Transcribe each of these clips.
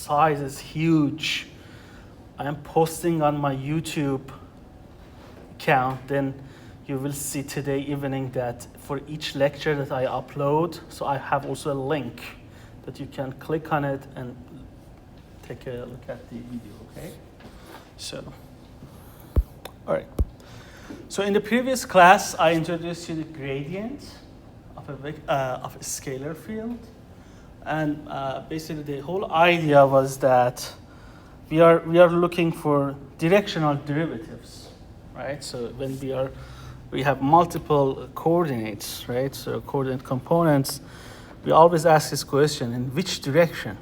size is huge. I am posting on my YouTube account, then you will see today evening that for each lecture that I upload, so I have also a link that you can click on it and take a look at the video, okay? So, all right. So in the previous class, I introduced you the gradient of a scalar field. And basically the whole idea was that we are looking for directional derivatives, right? So when we have multiple coordinates, right? So coordinate components, we always ask this question, in which direction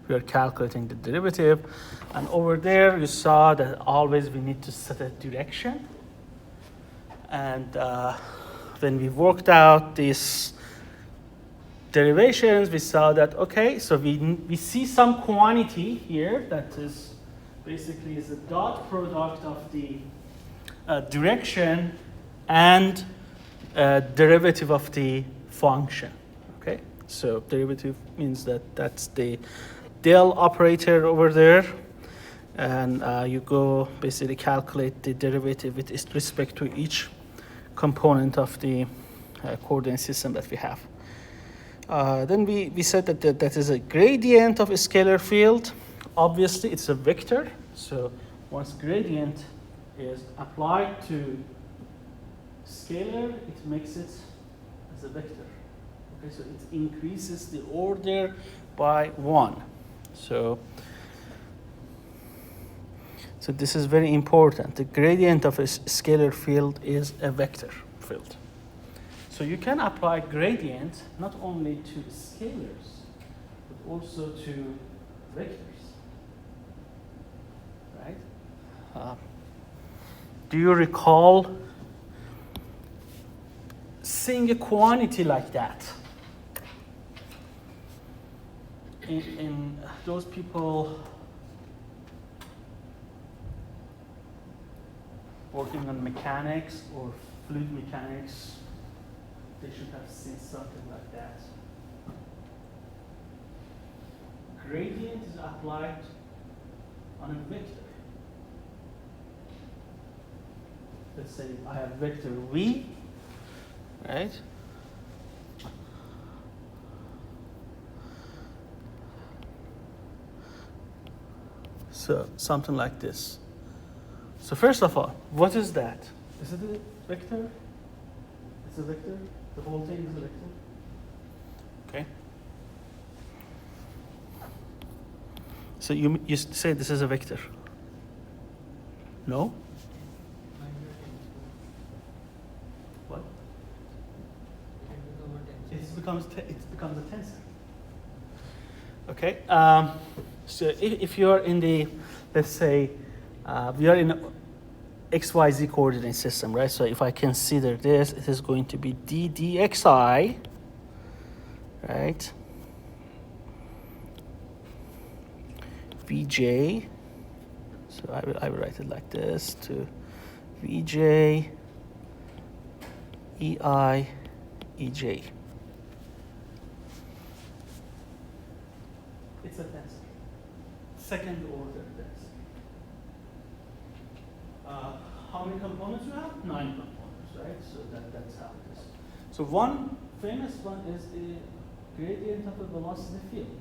we are calculating the derivative. And over there, you saw that always we need to set a direction. And when we worked out these derivations, we saw that, okay, so we see some quantity here that is basically is a dot product of the direction and derivative of the function, okay? So derivative means that that's the del operator over there, and you go basically calculate the derivative with respect to each component of the coordinate system that we have. Then we said that that is a gradient of a scalar field. Obviously, it's a vector. So once gradient is applied to scalar, it makes it as a vector. Okay, so it increases the order by 1. So this is very important. The gradient of a scalar field is a vector field. So you can apply gradient not only to scalars, but also to vectors, right? Do you recall seeing a quantity like that? In those people working on mechanics or fluid mechanics, they should have seen something like that. Gradient is applied on a vector. Let's say I have vector V, right? So something like this. So first of all, what is that? Is it a vector? It's a vector? The whole thing is a vector? Okay. So you say this is a vector? No? What? It becomes a tensor. Okay. So if you're in the, let's say, we are in XYZ coordinate system, right? So if I consider this, it is going to be d dxi, right? Vj, so I will write it like this, to Vj ei ej. It's a tensor, second order tensor. How many components you have? 9 components, right? So that's how it is. So one famous one is the gradient of a velocity field.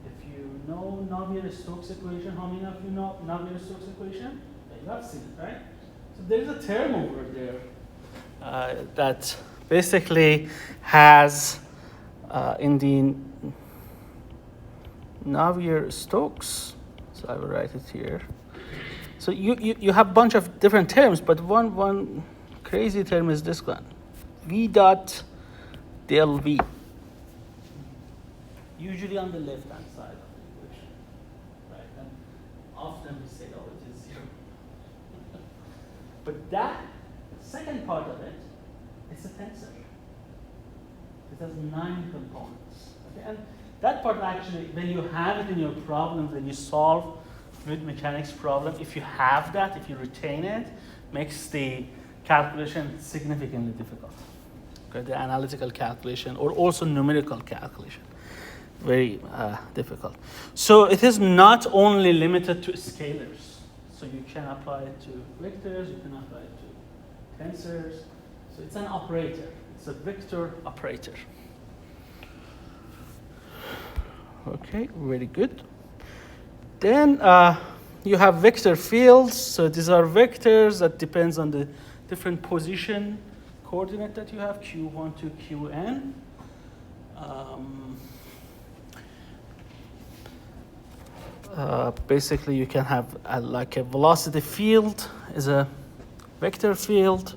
If you know Navier-Stokes equation, how many of you know Navier-Stokes equation? You have seen it, right? So there's a term over there that basically has in the Navier-Stokes, so I will write it here. So you have a bunch of different terms, but one crazy term is this one, V dot del V. Usually on the left-hand side of the equation, right? And often we say, oh, it is 0. But that second part of it, it's a tensor. It has 9 components. Okay? And that part actually, when you have it in your problems, when you solve fluid mechanics problem, if you have that, if you retain it, makes the calculation significantly difficult. Okay? The analytical calculation or also numerical calculation. very difficult. So it is not only limited to scalars. So you can apply it to vectors, you can apply it to tensors. So it's an operator. It's a vector operator. Okay, very good. Then you have vector fields. So these are vectors that depends on the different position coordinate that you have, q1 to qn. Basically, you can have like a velocity field is a vector field,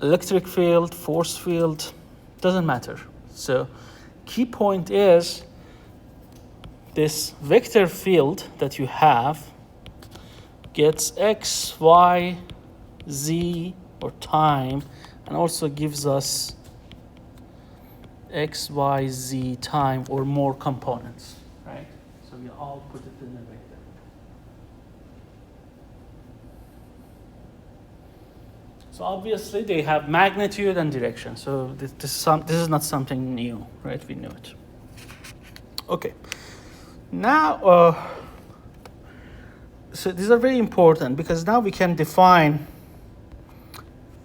electric field, force field, doesn't matter. So key point is this vector field that you have gets x, y, z, or time, and also gives us x, y, z, time, or more components, right? So we all put it in the vector. So obviously they have magnitude and direction. So this is not something new, right? We knew it. Okay. Now, so these are very important because now we can define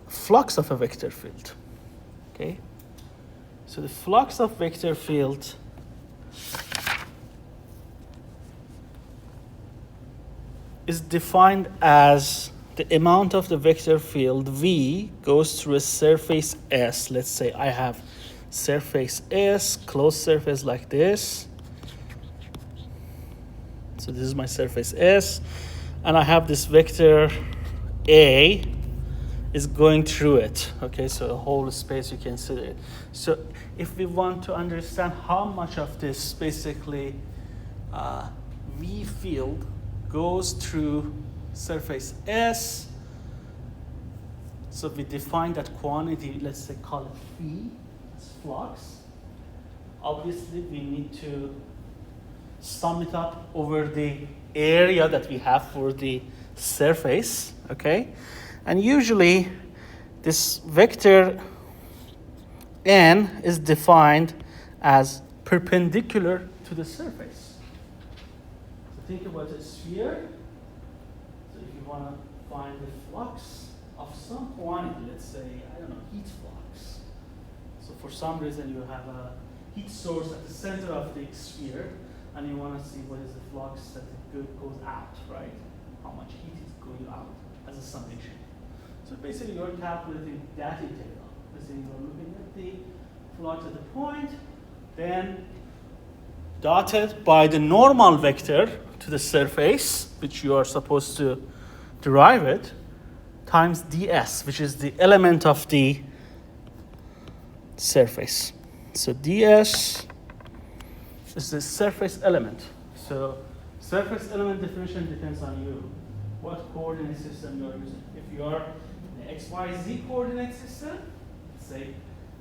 flux of a vector field. Okay. So the flux of vector field is defined as the amount of the vector field V goes through a surface S. Let's say I have surface S, closed surface like this. So this is my surface S, and I have this vector A is going through it. Okay, so the whole space you consider it. So if we want to understand how much of this basically V field goes through surface S, so we define that quantity, let's say call it phi, it's flux. Obviously we need to sum it up over the area that we have for the surface, okay? And usually this vector n is defined as perpendicular to the surface. So think about a sphere. So if you want to find the flux of some quantity, let's say, I don't know, heat flux. So for some reason you have a heat source at the center of the sphere, and you want to see what is the flux that it goes out, right? How much heat is going out as a summation. So basically you're calculating that integral. Basically you're looking at the flux at the point, then dotted by the normal vector to the surface, which you are supposed to derive it, times ds, which is the element of the surface. So ds is the surface element. So surface element definition depends on you, what coordinate system you are using. If you are in the XYZ coordinate system, say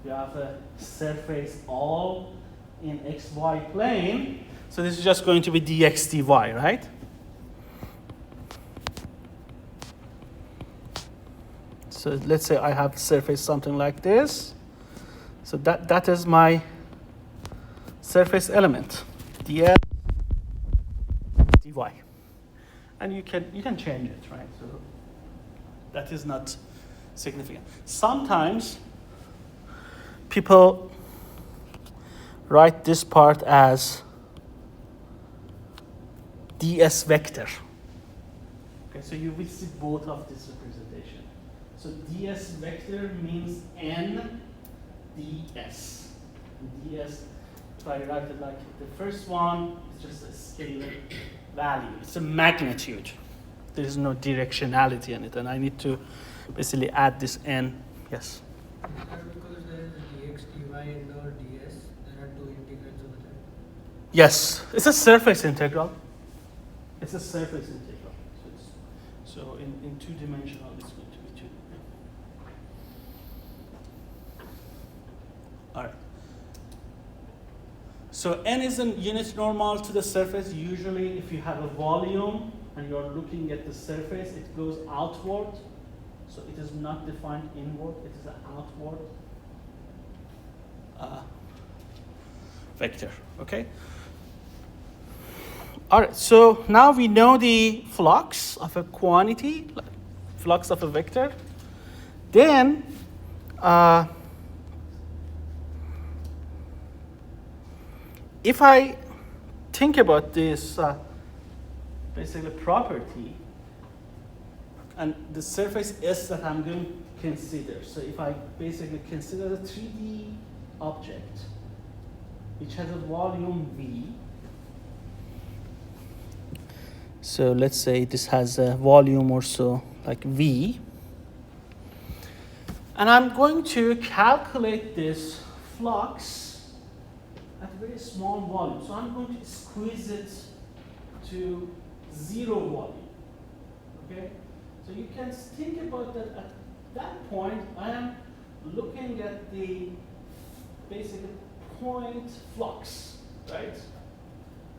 you have a surface all in XY plane, so this is just going to be dx dy, right? So let's say I have surface something like this. So that is my surface element, dx dy. And you can change it, right? So that is not significant. Sometimes people write this part as ds vector. Okay, so you will see both of this representation. So ds vector means n ds. And ds, if I write it like the first one, it's just a scalar value. It's a magnitude. There is no directionality in it, and I need to basically add this n. Yes? Because there is a dx, dy, and no ds, there are two integrals over there. Yes, it's a surface integral. It's a surface integral. So in two-dimensional, it's going to be 2. All right. So n is a unit normal to the surface. Usually, if you have a volume and you're looking at the surface, it goes outward. So it is not defined inward, it is an outward. vector, okay? All right, so now we know the flux of a quantity, flux of a vector. Then, if I think about this basically property, and the surface S that I'm going to consider. So if I basically consider the 3D object, which has a volume V. So let's say this has a volume also like V. And I'm going to calculate this flux at a very small volume. So I'm going to squeeze it to 0 volume, okay? So you can think about that at that point, I am looking at the basic point flux, right?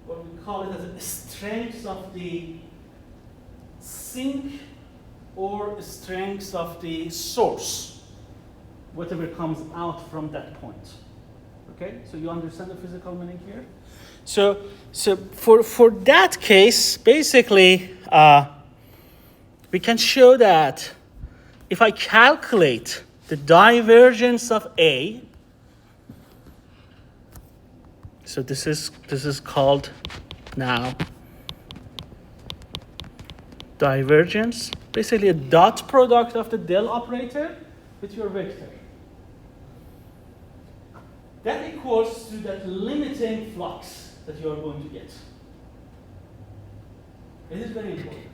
What we call it as a strength of the sink or strength of the source, whatever comes out from that point. Okay, so you understand the physical meaning here? So for that case, basically, we can show that if I calculate the divergence of A, so this is called now divergence, basically a dot product of the del operator with your vector. That equals to that limiting flux that you are going to get. It is very important.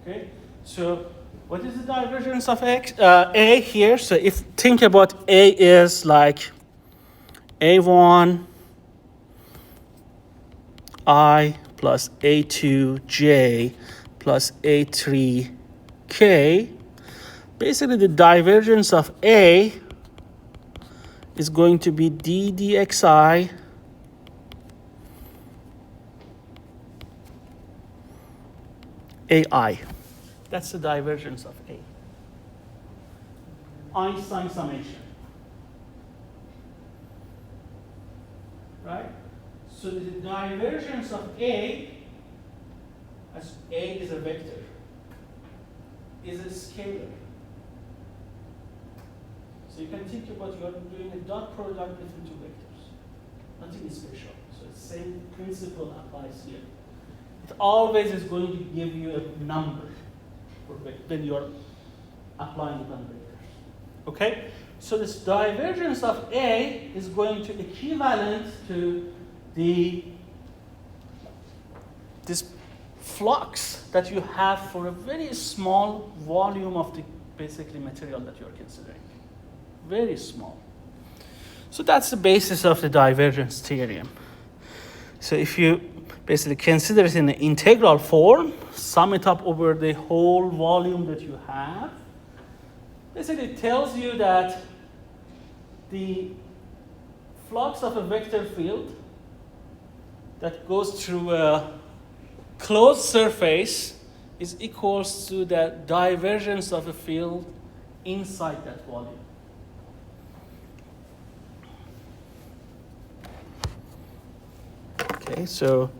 Okay, so what is the divergence of A here? So if think about A is like A1 I plus A2J plus A3K, basically the divergence of A is going to be d dxi AI. That's the divergence of A. Einstein summation. Right? So the divergence of A, as A is a vector, is a scalar. So you can think about you are doing a dot product between two vectors. Nothing special. So the same principle applies here. It always is going to give you a number when you're applying it on vectors. Okay? So this divergence of A is going to equivalent to this flux that you have for a very small volume of the basically material that you're considering. Very small. So that's the basis of the divergence theorem. So if you basically consider it in an integral form, sum it up over the whole volume that you have, basically it tells you that the flux of a vector field that goes through a closed surface is equals to the divergence of a field inside that volume. Okay, so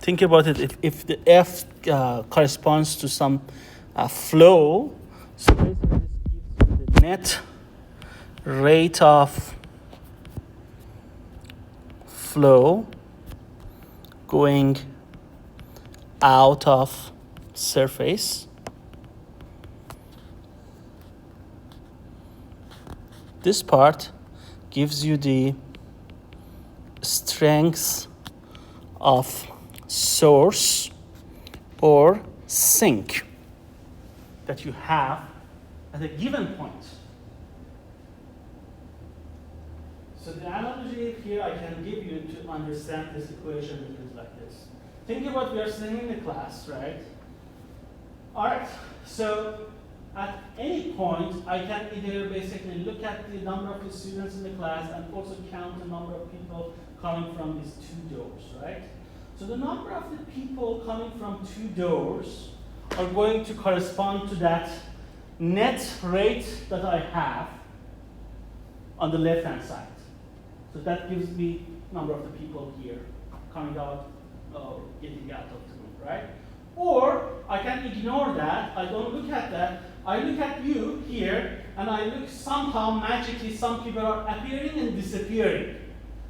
think about it. If the F corresponds to some flow, so basically this gives you the net rate of flow going out of surface. This part gives you the strength of source or sink that you have at a given point. So the analogy here I can give you to understand this equation is like this. Think about we are sitting in the class, right? All right, so at any point, I can either basically look at the number of the students in the class and also count the number of people coming from these two doors, right? So the number of the people coming from two doors are going to correspond to that net rate that I have on the left-hand side. So that gives me number of the people here coming out or getting out of the room, right? Or I can ignore that, I don't look at that, I look at you here, and I look somehow magically some people are appearing and disappearing.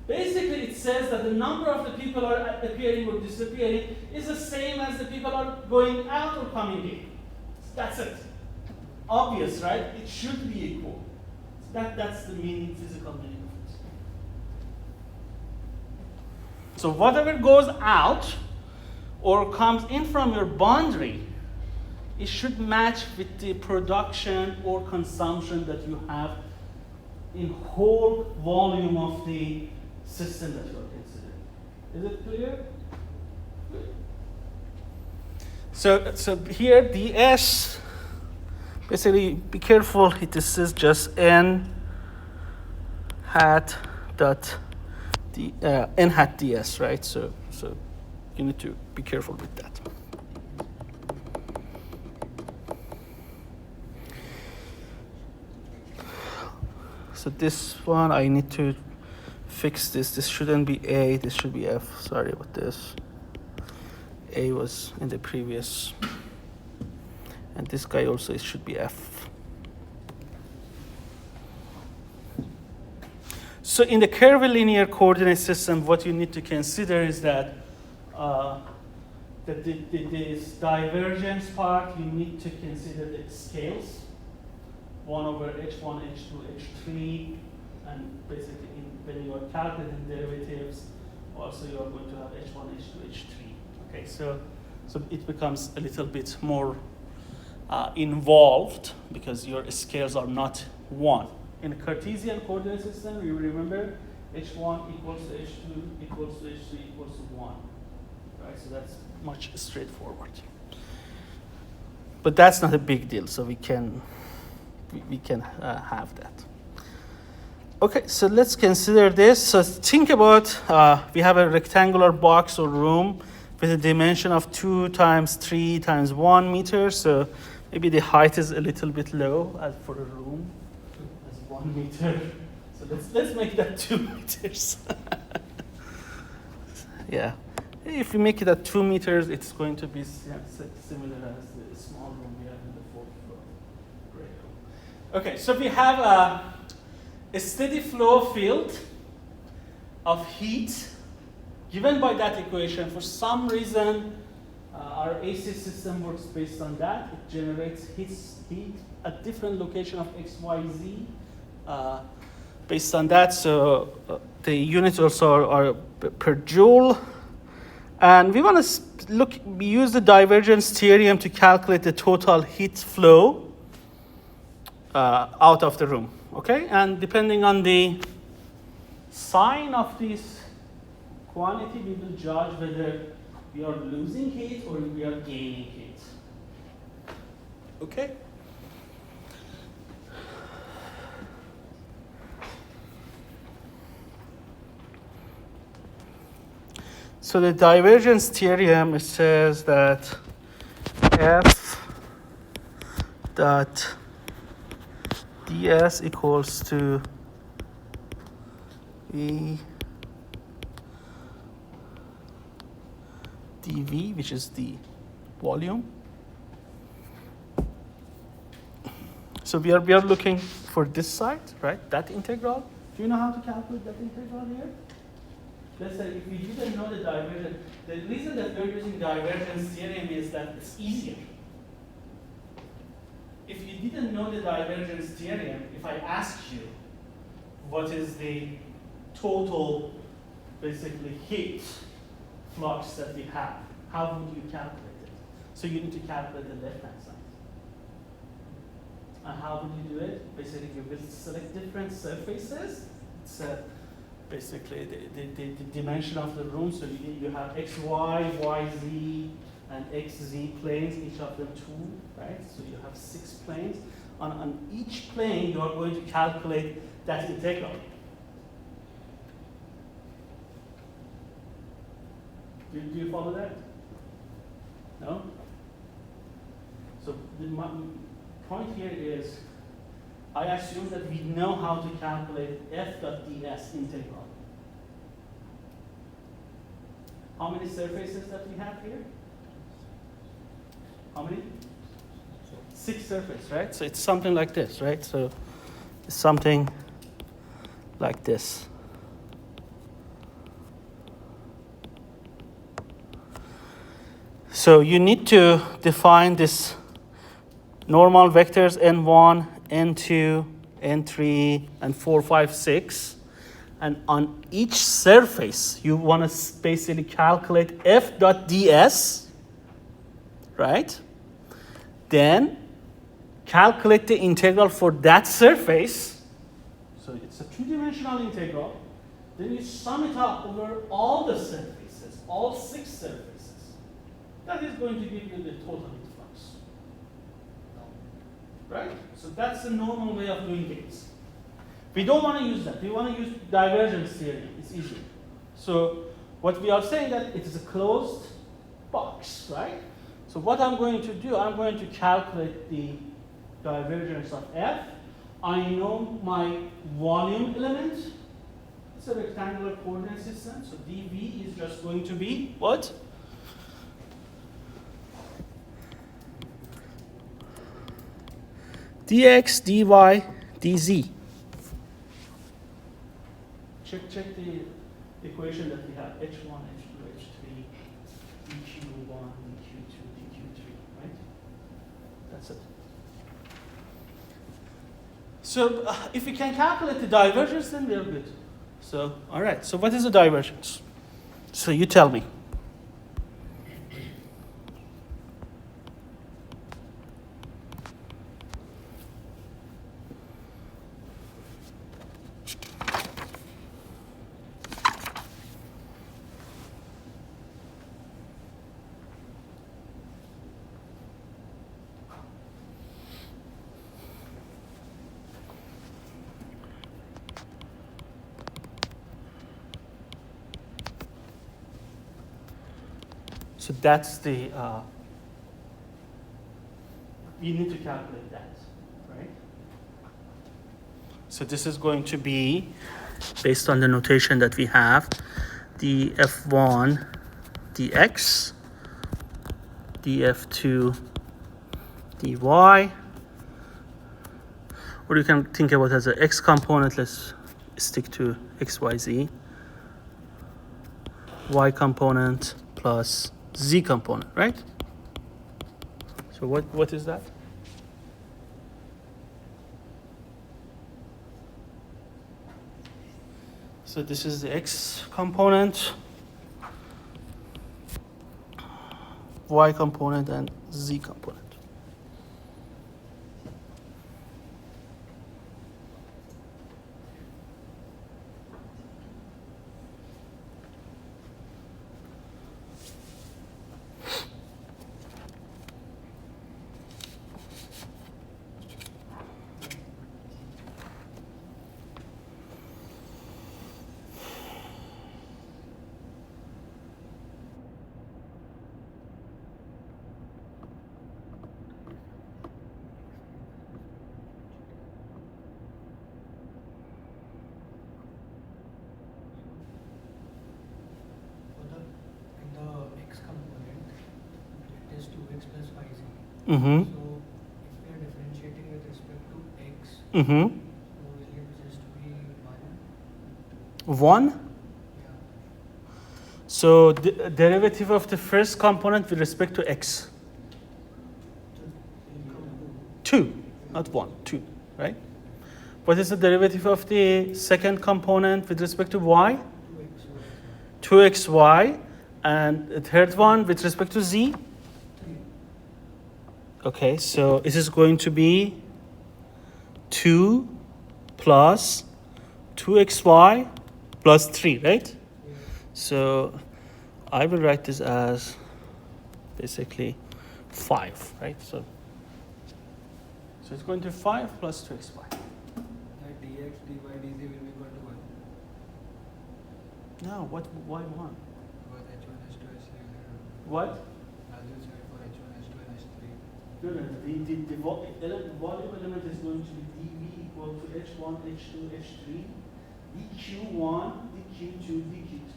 Basically, it says that the number of the people are appearing or disappearing is the same as the people are going out or coming in. That's it. Obvious, right? It should be equal. That's the meaning, physical meaning of it. So whatever goes out or comes in from your boundary, it should match with the production or consumption that you have in whole volume of the system that you are considering. Is it clear? Good. So here ds, basically be careful, this is just n hat dot n hat ds, right? So you need to be careful with that. So this one I need to fix this. This shouldn't be A, this should be F. Sorry about this. A was in the previous. And this guy also, it should be F. So in the curvilinear coordinate system, what you need to consider is that this divergence part, you need to consider the scales. 1 over h1, h2, h3, and basically when you are calculating derivatives, also you are going to have h1, h2, h3. Okay, so it becomes a little bit more involved because your scales are not 1. In a Cartesian coordinate system, you remember h1 equals to h2 equals to h3 equals to 1. Right, so that's much straightforward. But that's not a big deal, so we can have that. Okay, so let's consider this. So think about, we have a rectangular box or room with a dimension of 2 times 3 times 1 meter. So maybe the height is a little bit low as for a room, as 1 meter. So let's make that 2 meters. Yeah, if we make it at 2 meters, it's going to be similar as the small room we have in the 4th floor. Great. Okay, so we have a steady flow field of heat given by that equation. For some reason, our AC system works based on that. It generates heat at different location of x, y, z based on that. So the units also are per joule. And we want to use the divergence theorem to calculate the total heat flow out of the room. Okay, and depending on the sign of this quantity, we will judge whether we are losing heat or we are gaining heat. Okay? So the divergence theorem, it says that F dot ds equals to V dV, which is the volume. So we are looking for this side, right? That integral. Do you know how to calculate that integral here? Let's say if we didn't know the divergence, the reason that we're using divergence theorem is that it's easier. If you didn't know the divergence theorem, if I ask you what is the total, basically, heat flux that we have, how would you calculate it? So you need to calculate the left-hand side. And how would you do it? Basically, you will select different surfaces. It's basically the dimension of the room. So you have x, y, y, z, and x, z planes, each of them 2, right? So you have 6 planes. On each plane, you are going to calculate that integral. Do you follow that? No? So the point here is, I assume that we know how to calculate f dot ds integral. How many surfaces that we have here? How many? 6 surfaces, right? So it's something like this, right? So it's something like this. So you need to define this normal vectors n1, n2, n3, and 4, 5, 6. And on each surface, you want to basically calculate f dot ds, right? Then calculate the integral for that surface. So it's a 2-dimensional integral. Then you sum it up over all the surfaces, all 6 surfaces. That is going to give you the total heat flux. Right? So that's the normal way of doing things. We don't want to use that. We want to use divergence theory. It's easier. So what we are saying that it is a closed box, right? So what I'm going to do, I'm going to calculate the divergence of F. I know my volume element. It's a rectangular coordinate system. So dV is just going to be what? dx, dy, dz. Check the equation that we have, h1, h2, h3, dq1, dq2, dq3, right? That's it. So if we can calculate the divergence, then we're good. So, all right, so what is the divergence? So you tell me. So that's the, you need to calculate that, right? So this is going to be, based on the notation that we have, df1 dx, df2 dy, or you can think about it as an x component. Let's stick to x, y, z. Y component plus z component, right? So what is that? So this is the x component, y component, and z component. Mm-hmm. So if we are differentiating with respect to x, Mm-hmm. so will it just be 1? 1. Yeah. So the derivative of the first component with respect to x. 2, not 1, 2, right? What is the derivative of the second component with respect to y? 2xy. And the third one with respect to z? Okay, so this is going to be 2 plus 2xy plus 3, right? So I will write this as basically 5, right? So it's going to be 5 plus 2xy. That dx, dy, dz will be equal to 1. No, why 1? Because h1, h2, h3. What? As you said for h1, h2, and h3. No. The volume element is going to be dV equal to h1, h2, h3, dq1, dq2, dq3.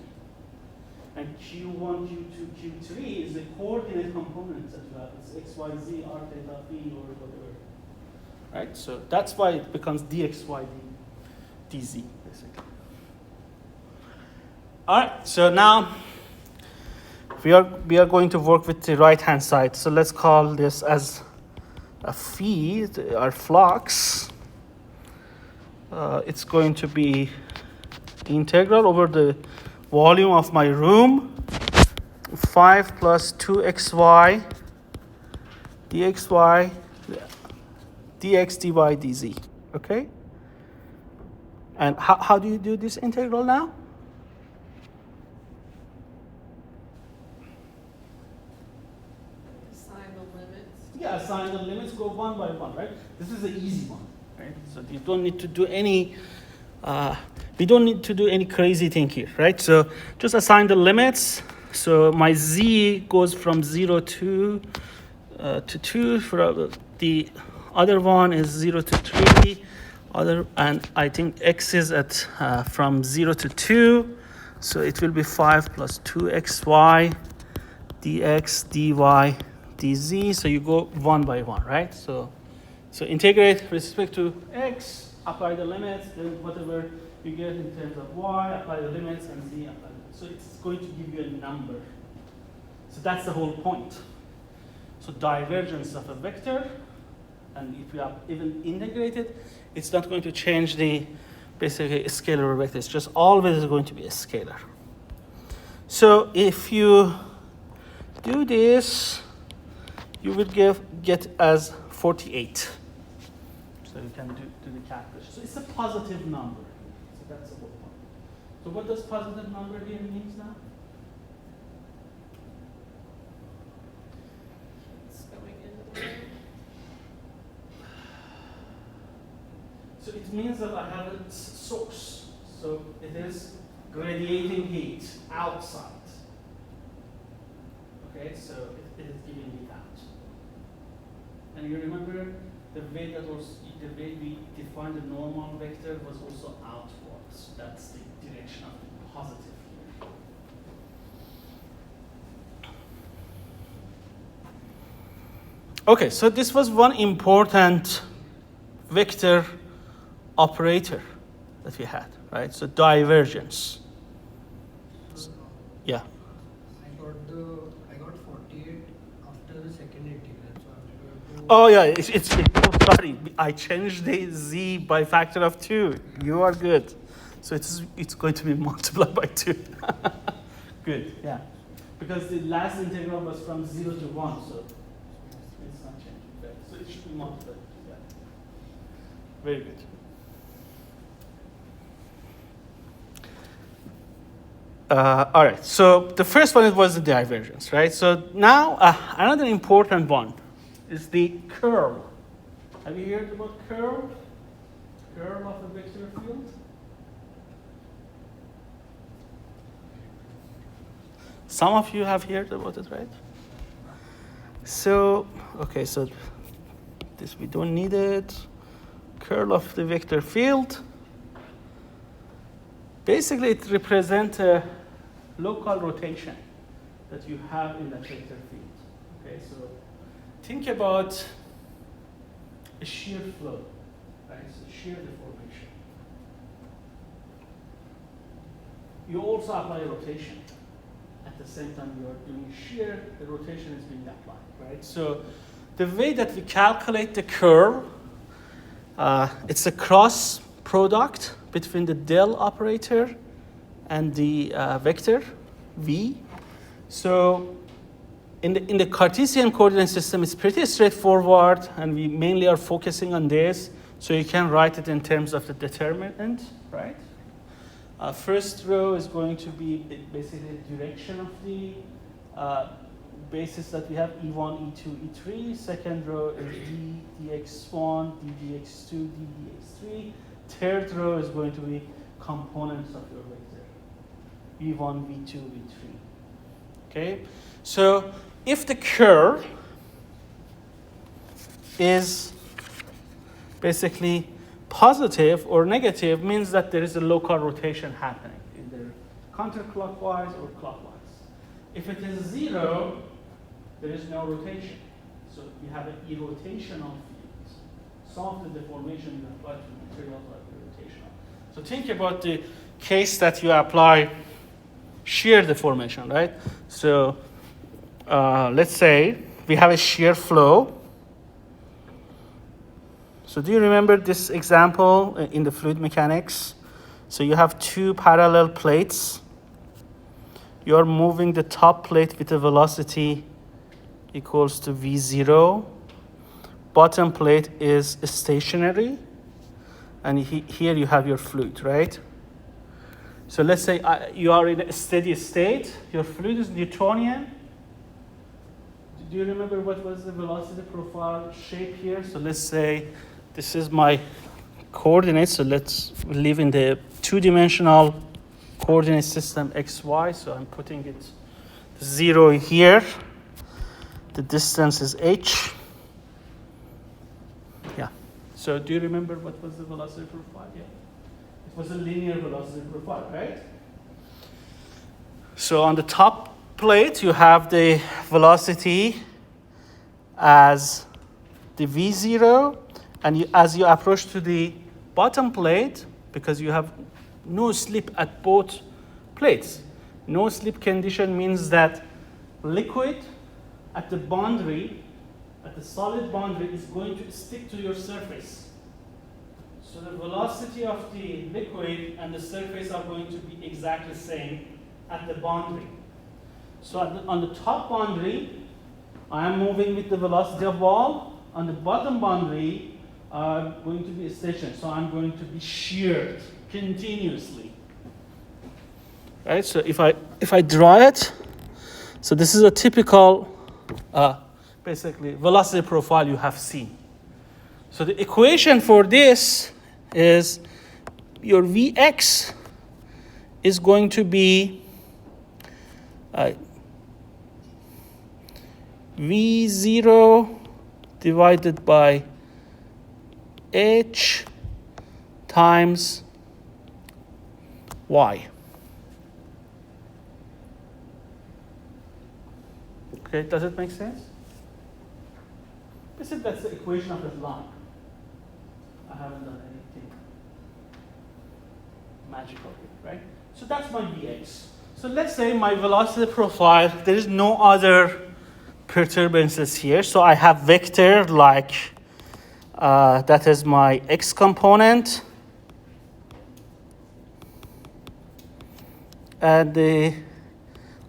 And Q1, Q2, Q3 is the coordinate components that you have. It's x, y, z, r, theta, phi, or whatever. Right? So that's why it becomes dxy, dz, basically. All right, so now we are going to work with the right-hand side. So let's call this as a phi, our flux. It's going to be integral over the volume of my room, 5 plus 2xy dxy dx dy dz. Okay? And how do you do this integral now? Assign the limits. Yeah, assign the limits, go one by one, right? This is the easy one, right? So you don't need to do any, we don't need to do any crazy thing here, right? So just assign the limits. So my z goes from 0 to 2. For the other one is 0 to 3. And I think x is at from 0 to 2. So it will be 5 plus 2xy dx dy dz. So you go one by one, right? So integrate with respect to x, apply the limits, then whatever you get in terms of y, apply the limits, and z, apply the limits. So it's going to give you a number. So that's the whole point. So divergence of a vector, and if you have even integrated, it's not going to change the basically scalar vector. It's just always going to be a scalar. So if you do this, you will get as 48. So you can do the calculation. So it's a positive number. So that's the whole point. So what does positive number here means now? It's going into the room. So it means that I have a source. So it is radiating heat outside. Okay, so it is giving heat out. And you remember the way we defined the normal vector was also outwards. That's the direction of the positive here. Okay, so this was one important vector operator that we had, right? So divergence. Yeah. I got 48 after the second integral. So I'm going to. Oh yeah, oh, sorry, I changed the z by factor of 2. You are good. So it's going to be multiplied by 2. Good, yeah. Because the last integral was from 0 to 1, so it's not changing. Right? So it should be multiplied. Yeah. Very good. All right, so the first one was the divergence, right? So now another important one is the curl. Have you heard about curl? Curl of a vector field? Some of you have heard about it, right? So, okay, so this we don't need it. Curl of the vector field. Basically, it represents a local rotation that you have in that vector field. Okay, so think about a shear flow, right? So shear deformation. You also apply rotation. At the same time you are doing shear, the rotation is being applied, right? So the way that we calculate the curl, it's a cross product between the del operator and the vector v. So in the Cartesian coordinate system, it's pretty straightforward, and we mainly are focusing on this. So you can write it in terms of the determinant, right? First row is going to be basically the direction of the basis that we have, E1, E2, E3. Second row is d dx1, d dx2, d dx3. Third row is going to be components of your vector, v1, v2, v3. Okay, so if the curl is basically positive or negative, means that there is a local rotation happening, either counterclockwise or clockwise. If it is 0, there is no rotation. So you have an irrotational field. Some of the deformation you apply to materials are irrotational. So think about the case that you apply shear deformation, right? So let's say we have a shear flow. So do you remember this example in the fluid mechanics? So you have two parallel plates. You're moving the top plate with a velocity equals to V0. Bottom plate is stationary. And here you have your fluid, right? So let's say you are in a steady state. Your fluid is Newtonian. Do you remember what was the velocity profile shape here? So let's say this is my coordinates. So let's live in the two-dimensional coordinate system XY. So I'm putting it 0 here. The distance is h. Yeah. So do you remember what was the velocity profile? Yeah. It was a linear velocity profile, right? So on the top plate, you have the velocity as the V0. And as you approach to the bottom plate, because you have no slip at both plates. No slip condition means that liquid at the boundary, at the solid boundary, is going to stick to your surface. So the velocity of the liquid and the surface are going to be exactly the same at the boundary. So on the top boundary, I am moving with the velocity of wall. On the bottom boundary, I'm going to be stationary. So I'm going to be sheared continuously. Right? So if I draw it, so this is a typical basically velocity profile you have seen. So the equation for this is your Vx is going to be V0 divided by h times y. Okay, does it make sense? Basically, that's the equation of the line. I haven't done anything magical here, right? So that's my Vx. So let's say my velocity profile, there is no other perturbances here. So I have vector like that is my x component. And the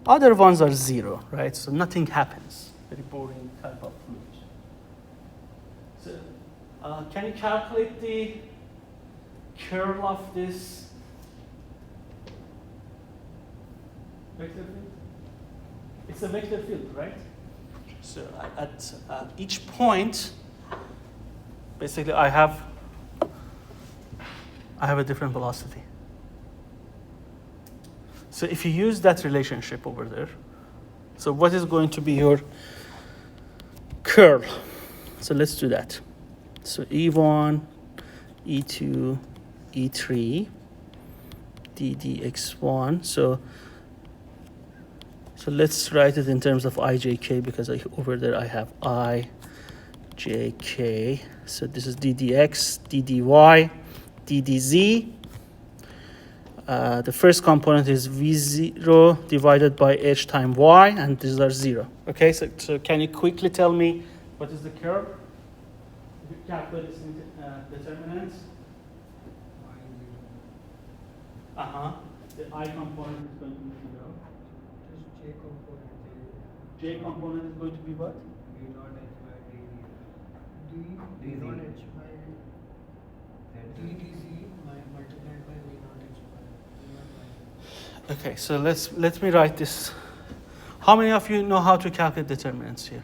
other ones are 0, right? So nothing happens. Very boring type of fluid. So can you calculate the curl of this vector field? It's a vector field, right? So at each point, basically I have a different velocity. So if you use that relationship over there, so what is going to be your curl? So let's do that. So E1, E2, E3, ddx1. So let's write it in terms of ijk because over there I have I, j, k. So this is ddx, ddy, ddz. The first component is v0 divided by h times y, and these are 0. Okay, so can you quickly tell me what is the curve? If you calculate this determinant. The I component is going to be 0. Just J component. J component is going to be what? V naught h by d. D naught h by d dz multiplied by V naught h by V naught by. Okay, so let me write this. How many of you know how to calculate determinants here?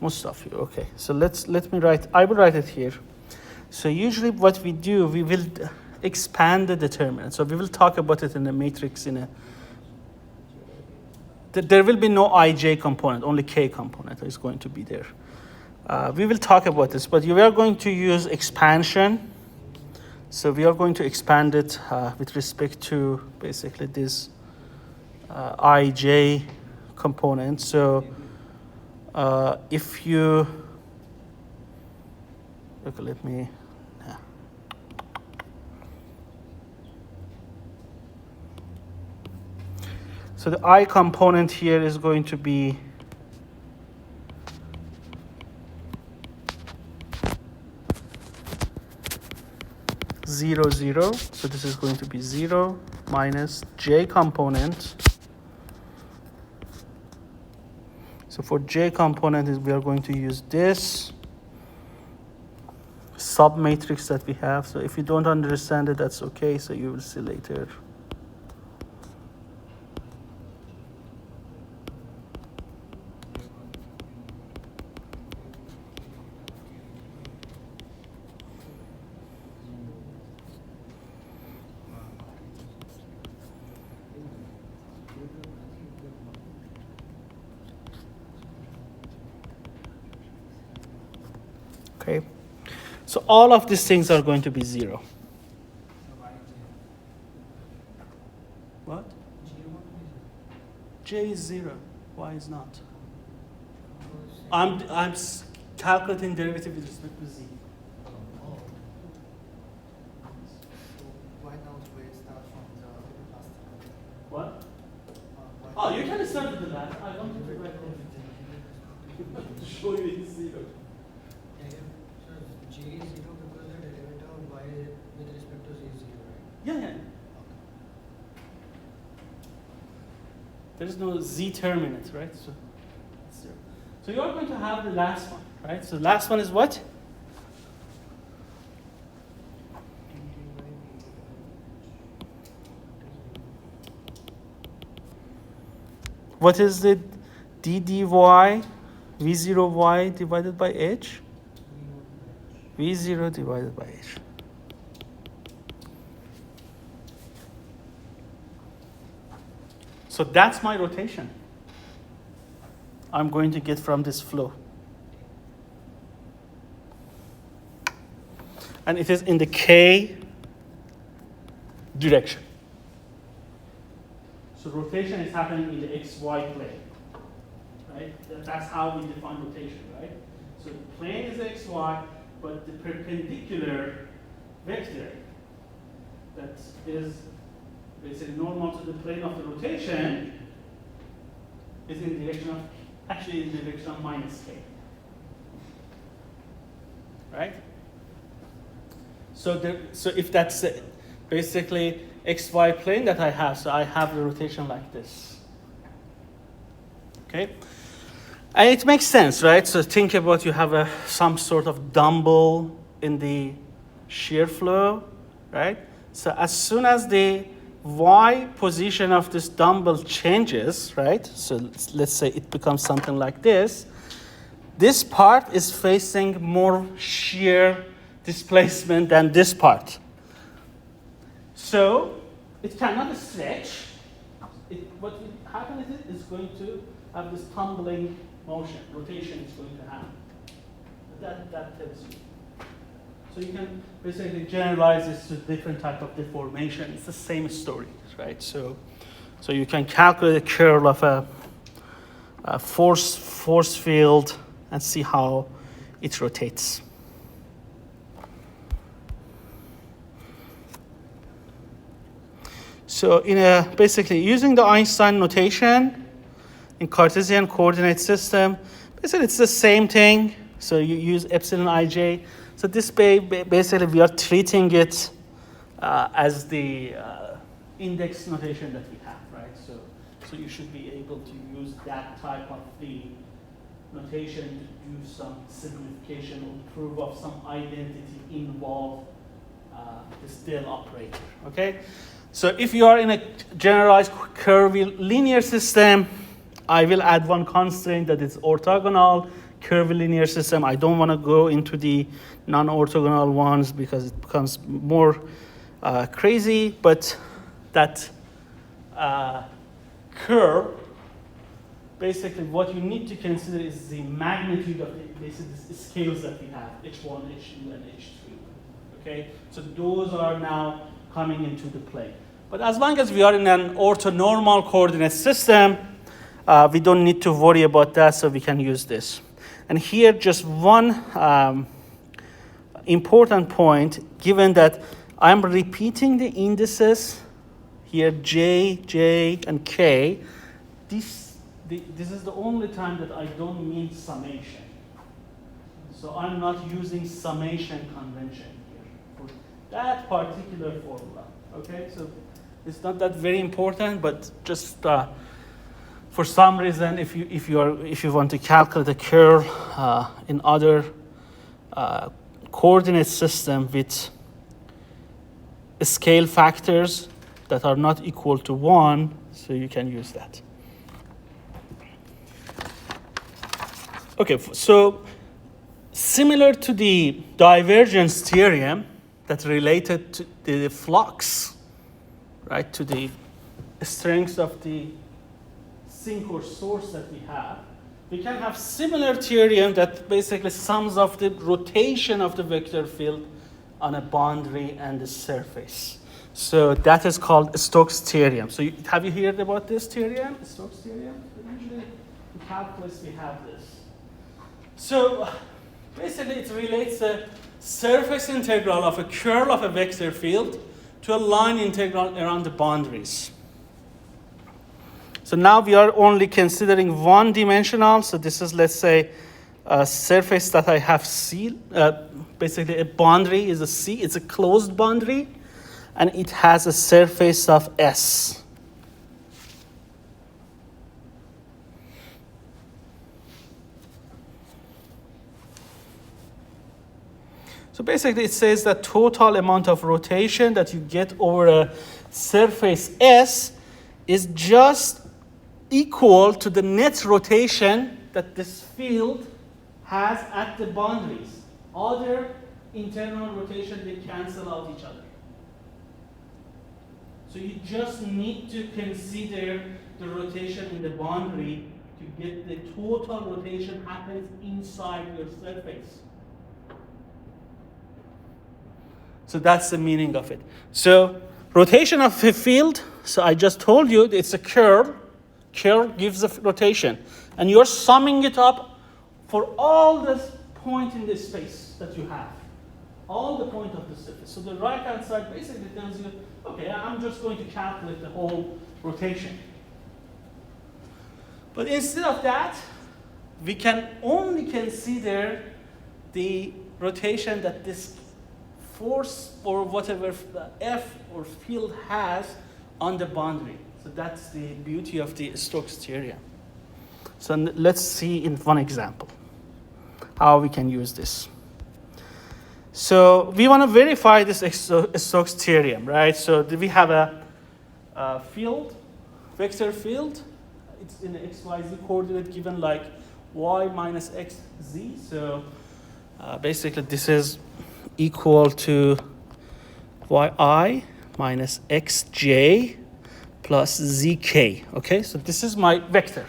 Most of you. Okay, so let me write. I will write it here. So usually, what we do, we will expand the determinant. So we will talk about it in the matrix. There will be no ij component, only k component is going to be there. We will talk about this, but we are going to use expansion. So we are going to expand it with respect to basically this ij component. So if you, okay, let me, yeah. So the I component here is going to be zero, zero. So this is going to be 0 minus j component. So for j component, we are going to use this submatrix that we have. So if you don't understand it, that's okay. So you will see later. Okay. So all of these things are going to be 0. What? J is 0. Why is not? I'm calculating derivative with respect to z. Oh. So why not we start from the last? What? Why Oh, you can start with the last. I wanted to write to show you it's 0. So J is 0 because the derivative of y with respect to z is 0, right? Yeah, yeah. There is no z term in it, right? So it's 0. So you are going to have the last one, right? So the last one is what? What is it? d dy v0y divided by h? v0 divided by h. So that's my rotation I'm going to get from this flow. And it is in the k direction. So rotation is happening in the xy plane, right? That's how we define rotation, right? So the plane is xy, but the perpendicular vector that is basically normal to the plane of the rotation is in the direction of, actually in the direction of minus k, right? So if that's basically xy plane that I have, so I have the rotation like this, okay? And it makes sense, right? So think about you have some sort of dumbbell in the shear flow, right? So as soon as the y position of this dumbbell changes, right? So let's say it becomes something like this. This part is facing more shear displacement than this part. So it cannot stretch. What will happen is it's going to have this tumbling motion, rotation is going to happen. That tells you. So you can basically generalize this to different type of deformation. It's the same story, right? So you can calculate the curl of a force field and see how it rotates. So basically using the Einstein notation in Cartesian coordinate system, basically it's the same thing. So you use epsilon ij. So this basically we are treating it as the index notation that we have, right? So you should be able to use that type of the notation to do some simplification or proof of some identity involved this del operator, okay? So if you are in a generalized curvy linear system, I will add one constraint that it's orthogonal curvilinear system. I don't want to go into the non-orthogonal ones because it becomes more crazy, but that curve, basically what you need to consider is the magnitude of the scales that we have, h1, h2, and h3, okay? So those are now coming into the play. But as long as we are in an orthonormal coordinate system, we don't need to worry about that, so we can use this. And here, just one important point, given that I'm repeating the indices here, J, and K, this is the only time that I don't mean summation. So I'm not using summation convention here for that particular formula, okay? So it's not that very important, but just for some reason, if you want to calculate a curl in other coordinate system with scale factors that are not equal to 1, so you can use that. Okay, so similar to the divergence theorem that related to the flux, right, to the strength of the sink or source that we have, we can have similar theorem that basically sums up the rotation of the vector field on a boundary and the surface. So that is called Stokes' theorem. So have you heard about this theorem, Stokes' theorem? Usually in calculus we have this. So basically it relates the surface integral of a curl of a vector field to a line integral around the boundaries. So now we are only considering one-dimensional. So this is, let's say, a surface that I have C. Basically, a boundary is a C. It's a closed boundary, and it has a surface of S. So basically, it says that total amount of rotation that you get over a surface S is just equal to the net rotation that this field has at the boundaries. Other internal rotation, they cancel out each other. So you just need to consider the rotation in the boundary to get the total rotation happens inside your surface. So that's the meaning of it. So rotation of a field, so I just told you it's a curl. Curl gives a rotation. And you're summing it up for all the point in the space that you have. All the point of the surface. So the right-hand side basically tells you, okay, I'm just going to calculate the whole rotation. But instead of that, we can only consider the rotation that this force or whatever F or field has on the boundary. So that's the beauty of the Stokes theorem. So let's see in one example how we can use this. So we want to verify this Stokes theorem, right? So we have a field, vector field. It's in the XYZ coordinate given like y minus xz. So basically this is equal to yi minus xj plus zk, okay? So this is my vector.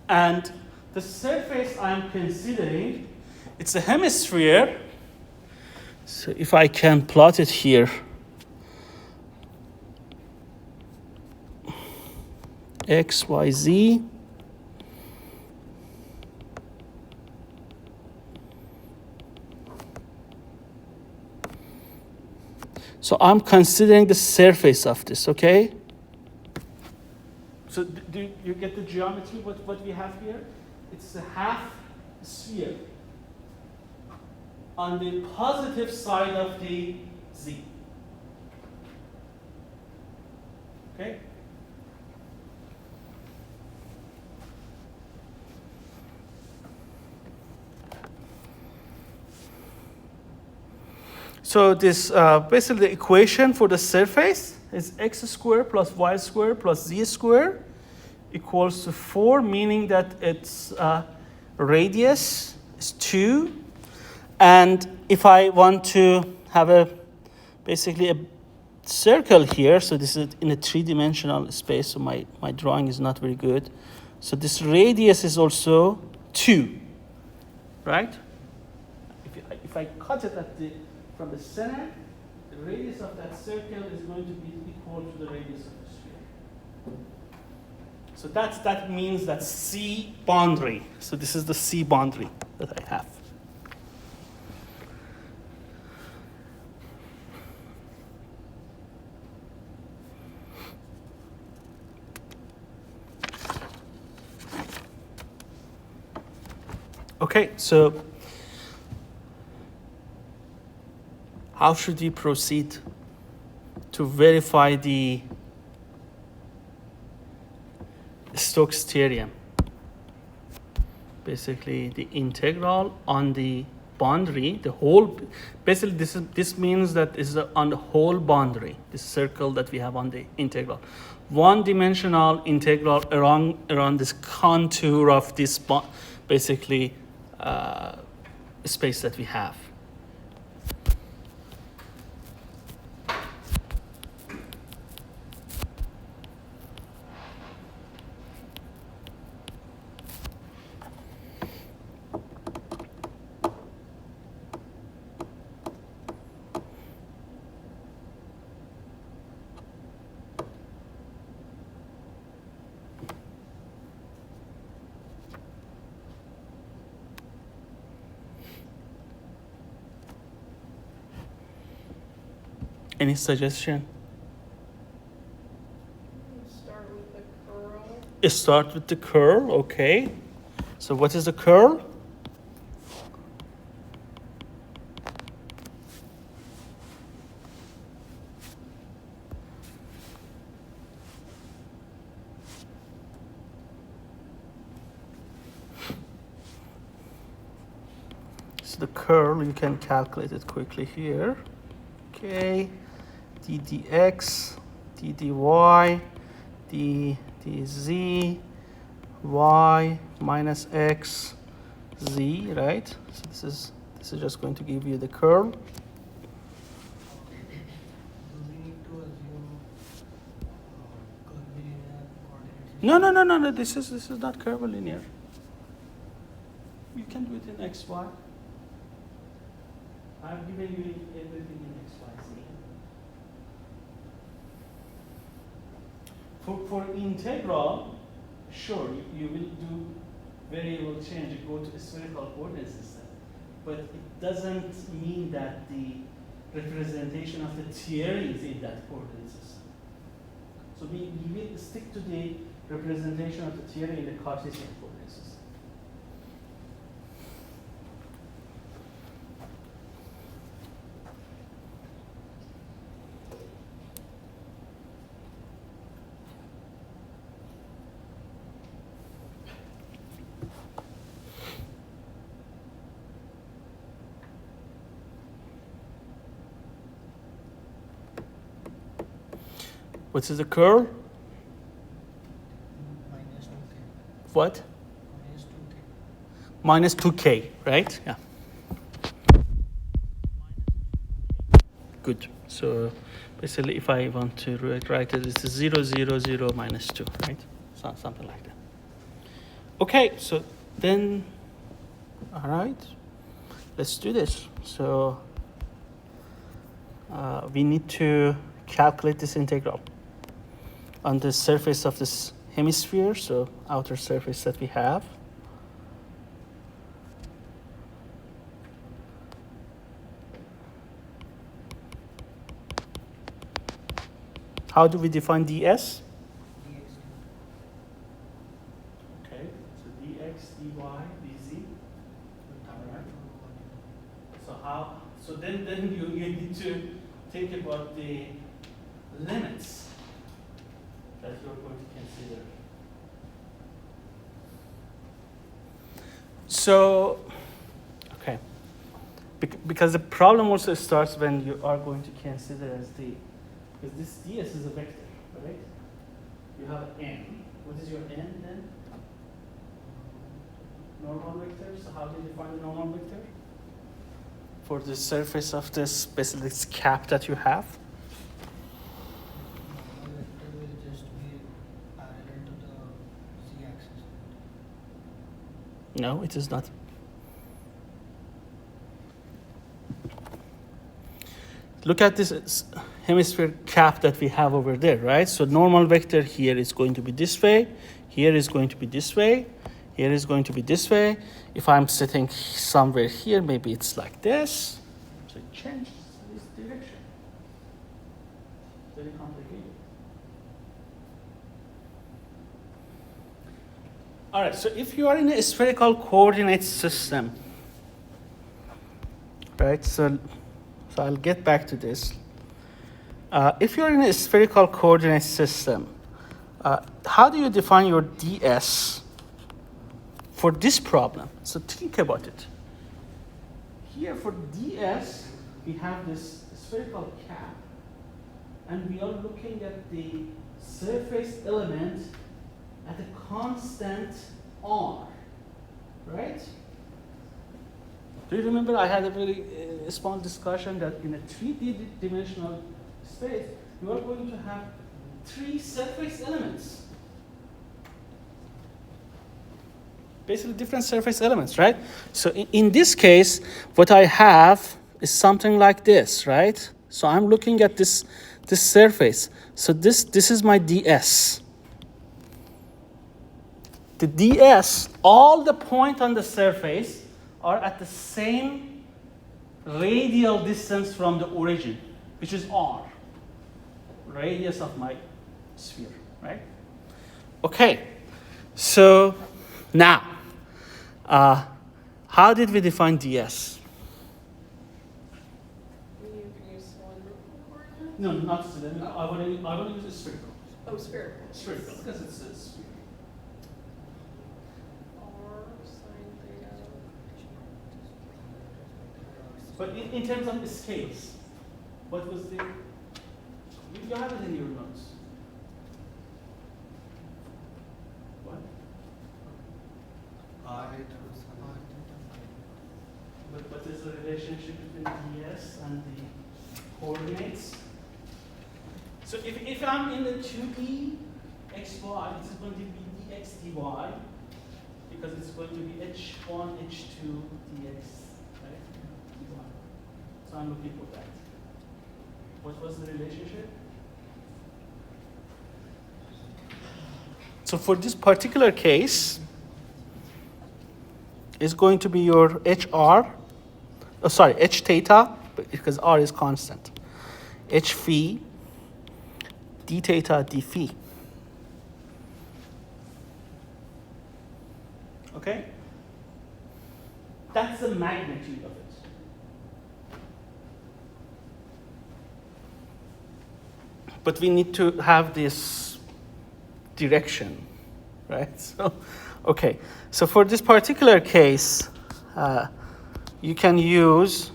And the surface I'm considering, it's a hemisphere. So if I can plot it here, x, y, z. So I'm considering the surface of this, okay? So do you get the geometry, what we have here? It's a half sphere on the positive side of the z. Okay? So this basically the equation for the surface is x squared plus y squared plus z squared equals to 4, meaning that its radius is 2. And if I want to have basically a circle here, so this is in a 3-dimensional space, so my drawing is not very good. So this radius is also 2, right? If I cut it from the center, the the radius of that circle is going to be equal to the radius of the sphere. So that means that C boundary. So this is the C boundary that I have. Okay, so how should we proceed to verify the Stokes theorem? Basically, the integral on the boundary, the whole. Basically, this means that is on the whole boundary, this circle that we have on the integral, one-dimensional integral around this contour of this basically space that we have. Any suggestion? Start with the curl. Start with the curl, okay. So what is the curl? So the curl, you can calculate it quickly here. Okay, d dx, d dy, d dz, y minus x, z, right? So this is just going to give you the curl. Do we need to assume curvilinear coordinates? No. This is not curvilinear. You can do it in xy. I've given you everything in xy. For integral, sure, you will do variable change, you go to a spherical coordinate system. But it doesn't mean that the representation of the theory is in that coordinate system. So we will stick to the representation of the theory in the Cartesian coordinate system. What is the curl? Minus 2k. What? Minus 2k. Minus 2k, right? Yeah. Good. So basically, if I want to write it, it's 0, 0, 0, minus 2, right? So, something like that. Okay, so then, all right, let's do this. So we need to calculate this integral on the surface of this hemisphere, so outer surface that we have. How do we define ds? dx. Okay, so dx, dy, dz. Alright. So then you need to think about the limits that you're going to consider. So, okay, because the problem also starts when you are going to consider as because this ds is a vector, right? You have n. What is your n then? Normal vector. So how do you define the normal vector? For the surface of this, basically this cap that you have. Normal vector will just be parallel to the z-axis. No, it is not. Look at this hemisphere cap that we have over there, right? So normal vector here is going to be this way. Here is going to be this way. Here is going to be this way. If I'm sitting somewhere here, maybe it's like this. So it changes this direction. Very complicated. All right, so if you are in a spherical coordinate system, right, so I'll get back to this. If you're in a spherical coordinate system, how do you define your ds for this problem? So think about it. Here for ds, we have this spherical cap, and we are looking at the surface element at a constant r, right? Do you remember I had a very small discussion that in a 3D dimensional space, you are going to have 3 surface elements. Basically different surface elements, right? So in this case, what I have is something like this, right? So I'm looking at this surface. So this is my ds. The ds, all the points on the surface are at the same radial distance from the origin, which is r, radius of my sphere, right? Okay, so now, how did we define ds? You can use cylindrical coordinates? No, not cylindrical. I want to use a spherical. Oh, spherical. Spherical, because it's a sphere. R sine theta. But in terms of the scales, what was the? You have it in your notes. What? But what is the relationship between ds and the coordinates? So if I'm in the 2D xy, this is going to be dx dy, because it's going to be h1, h2 dx, right? Dy. So I'm looking for that. What was the relationship? So for this particular case, it's going to be your hr, h theta, because r is constant, h phi, d theta, d phi. Okay? That's the magnitude of it. But we need to have this direction, right? So, okay. So for this particular case, you can use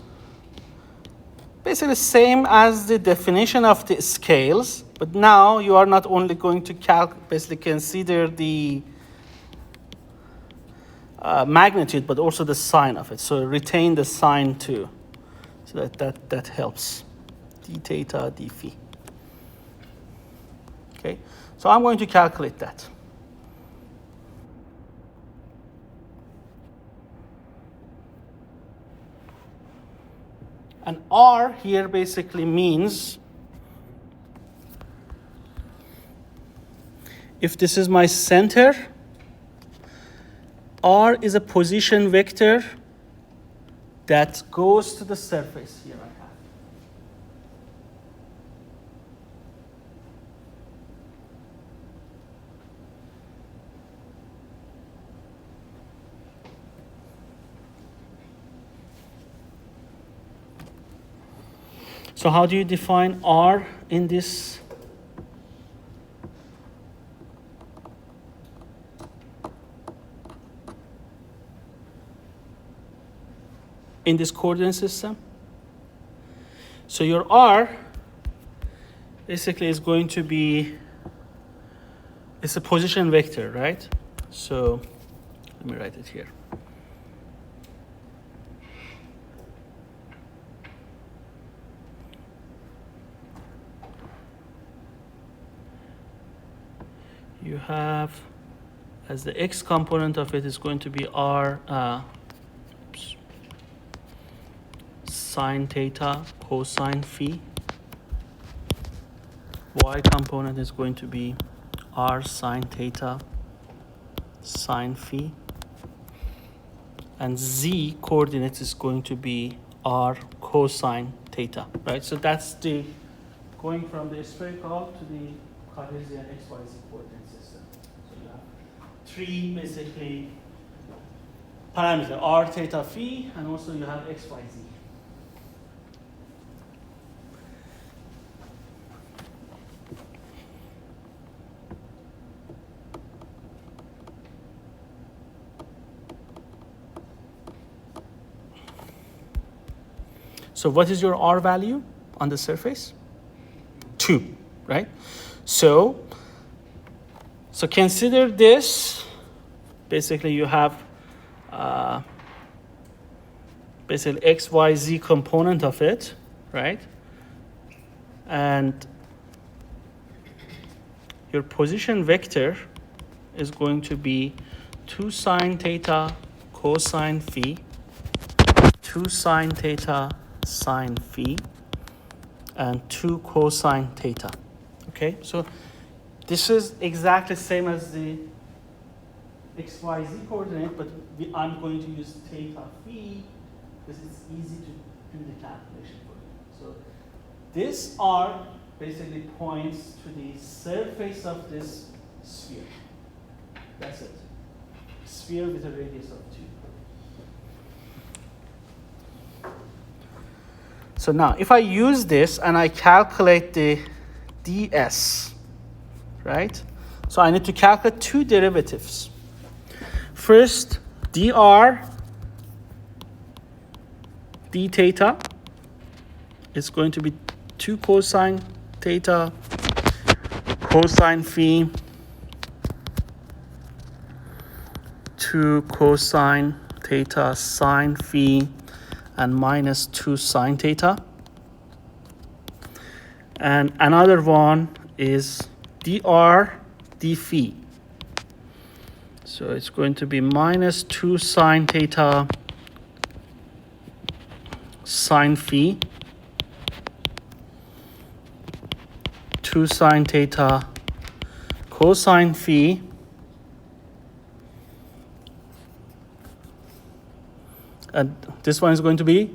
basically the same as the definition of the scales, but now you are not only going to basically consider the magnitude, but also the sign of it. So retain the sign too. So that helps. D theta, d phi. Okay, so I'm going to calculate that. And R here basically means if this is my center, R is a position vector that goes to the surface here I have. So how do you define R in this? In this coordinate system? So your R basically is going to be, it's a position vector, right? So let me write it here. You have, as the x component of it is going to be r sine theta cosine phi. Y component is going to be r sine theta sine phi. And z coordinate is going to be r cosine theta, right? So that's the going from the spherical to the Cartesian XYZ coordinate system. So you have three basically parameters, r theta phi, and also you have XYZ. So what is your r value on the surface? 2, right? So consider this. Basically, you have basically x, y, z component of it, right? And your position vector is going to be 2 sine theta cosine phi, 2 sine theta sine phi, and 2 cosine theta. Okay, so this is exactly the same as the XYZ coordinate, but I'm going to use theta phi because it's easy to do the calculation for you. So this R basically points to the surface of this sphere. That's it. Sphere with a radius of 2. So now, if I use this and I calculate the ds, right? So I need to calculate two derivatives. First, dr d theta is going to be 2 cosine theta cosine phi, 2 cosine theta sine phi, and minus 2 sine theta. And another one is dr d phi. So it's going to be minus 2 sine theta sine phi, 2 sine theta cosine phi, and this one is going to be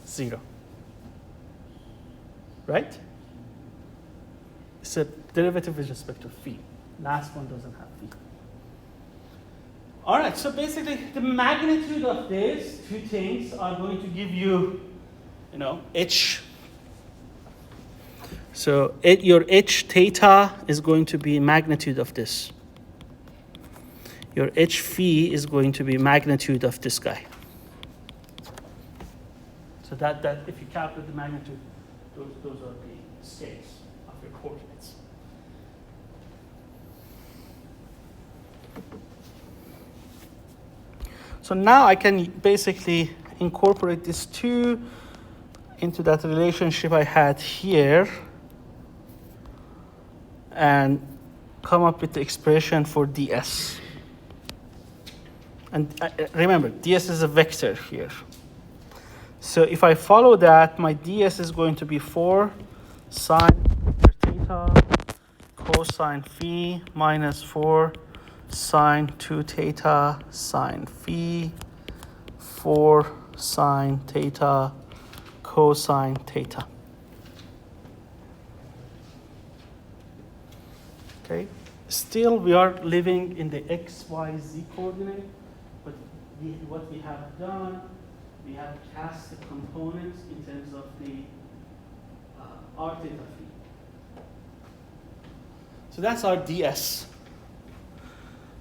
0. Right? It's a derivative with respect to phi. Last one doesn't have phi. All right, so basically the magnitude of these two things are going to give you, h. So your h theta is going to be magnitude of this. Your h phi is going to be magnitude of this guy. So that if you calculate the magnitude, those are the scales of your coordinates. So now I can basically incorporate these two into that relationship I had here and come up with the expression for ds. And remember, ds is a vector here. So if I follow that, my ds is going to be 4 sine theta cosine phi minus 4 sine 2 theta sine phi, 4 sine theta cosine theta. Okay, still we are living in the XYZ coordinate, but what we have done, we have cast the components in terms of the r theta phi. So that's our ds.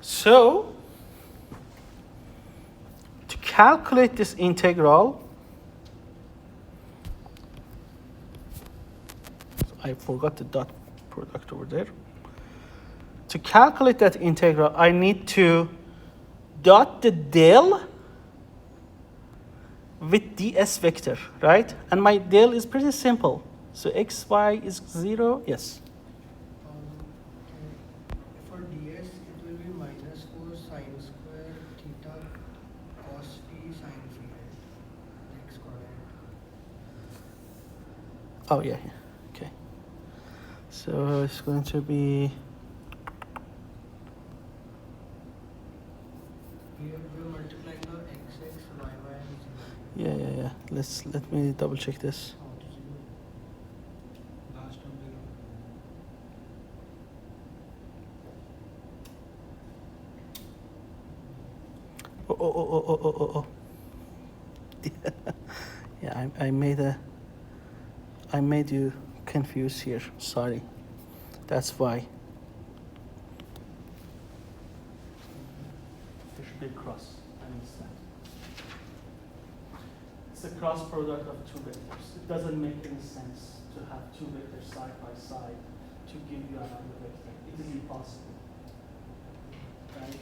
So to calculate this integral, I forgot the dot product over there. To calculate that integral, I need to dot the del with ds vector, right? And my del is pretty simple. So xy is 0, yes. For ds, it will be minus 4 sine square Oh, yeah, yeah. Okay. So it's going to be, We're multiplying the x, y, and z. yeah. Let me double check this. Oh, zero. Last term zero. Oh. Yeah, I made you confused here. Sorry. That's why. There should be a cross. I understand. It's a cross product of two vectors. It doesn't make any sense to have two vectors side by side to give you another vector. It is impossible. Right?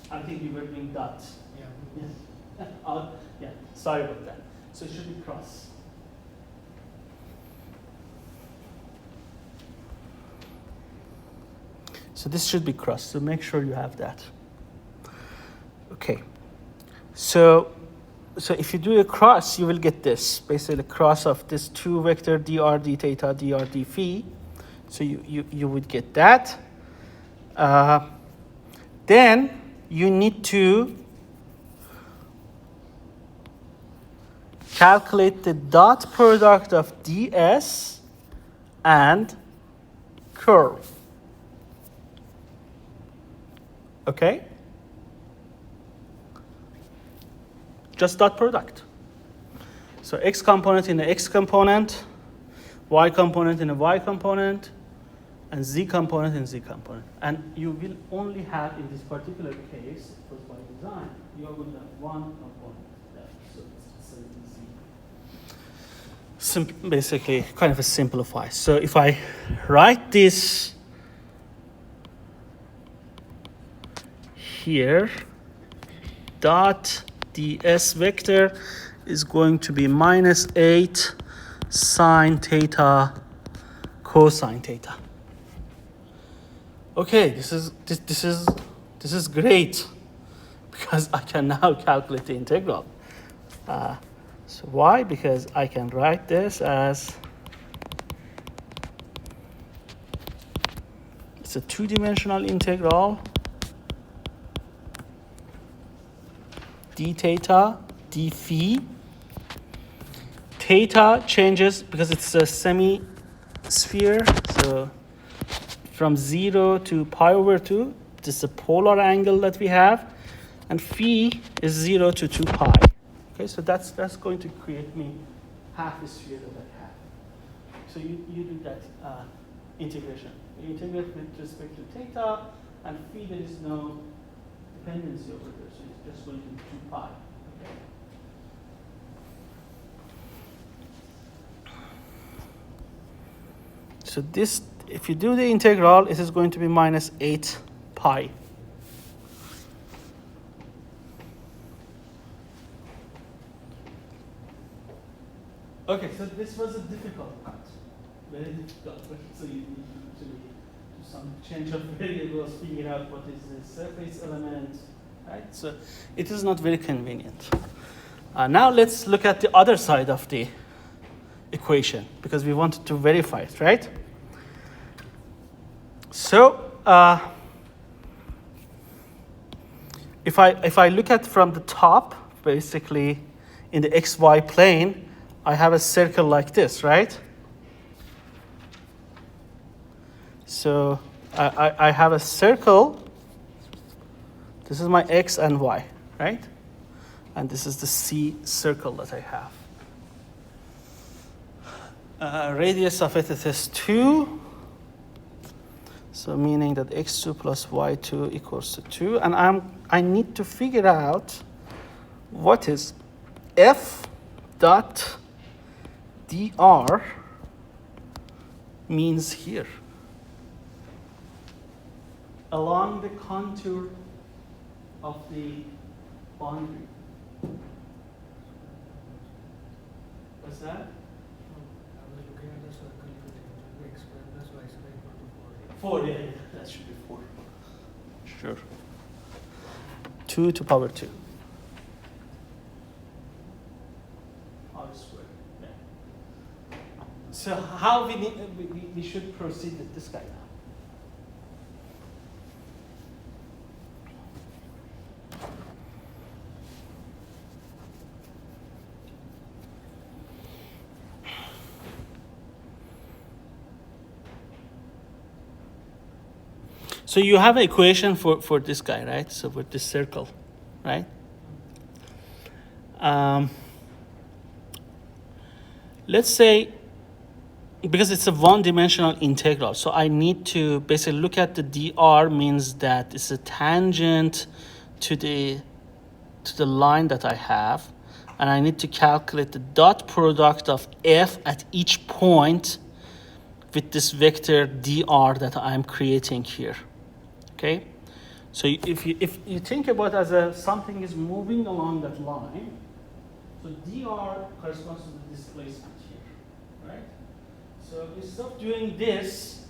I think you were doing dot. Yeah. Yes. Yeah, sorry about that. So it should be cross. So this should be cross. So make sure you have that. Okay. So if you do a cross, you will get this. Basically the cross of this two vector dr d theta dr d phi. So you would get that. Then you need to calculate the dot product of ds and curve. Okay? Just dot product. So x component in the x component, y component in a y component, and z component in z component. And you will only have, in this particular case, it was by design, you are going to have one component left. So it's easy. Basically, kind of a simplify. So if I write this here, dot ds vector is going to be minus 8 sine theta cosine theta. Okay, this is great because I can now calculate the integral. So why? Because I can write this as it's a two-dimensional integral d theta d phi. Theta changes because it's a semi-sphere, so from 0 to pi over 2, this is a polar angle that we have, and phi is 0 to 2 pi. Okay, so that's going to create me half a sphere that I have. So you do that integration. You integrate with respect to theta, and phi there is no dependency over there, so it's just going to be 2 pi. Okay. So this, if you do the integral, it is going to be minus 8 pi. Okay, so this was a difficult part, very difficult. So you need to do some change of variables, figure out what is the surface element, right? So it is not very convenient. Now let's look at the other side of the equation because we wanted to verify it, right? So if I look at from the top, basically in the xy plane, I have a circle like this, right? So I have a circle. This is my x and y, right? And this is the C circle that I have. Radius of it is 2. So meaning that x2 plus y2 equals to 2. And I need to figure out what is f dot dr means here. Along the contour of the boundary. What's that? I was looking at the circle, x squared plus y squared equal to 4. 4, yeah, that should be 4. Sure. 2 to power 2. R squared. Yeah. So how we should proceed with this guy now? So you have an equation for this guy, right? So with this circle, right? Let's say, because it's a one-dimensional integral, so I need to basically look at the dr means that it's a tangent to the line that I have, and I need to calculate the dot product of f at each point with this vector dr that I'm creating here. Okay, so if you think about as a something is moving along that line, so dr corresponds to the displacement here, right? So instead of doing this,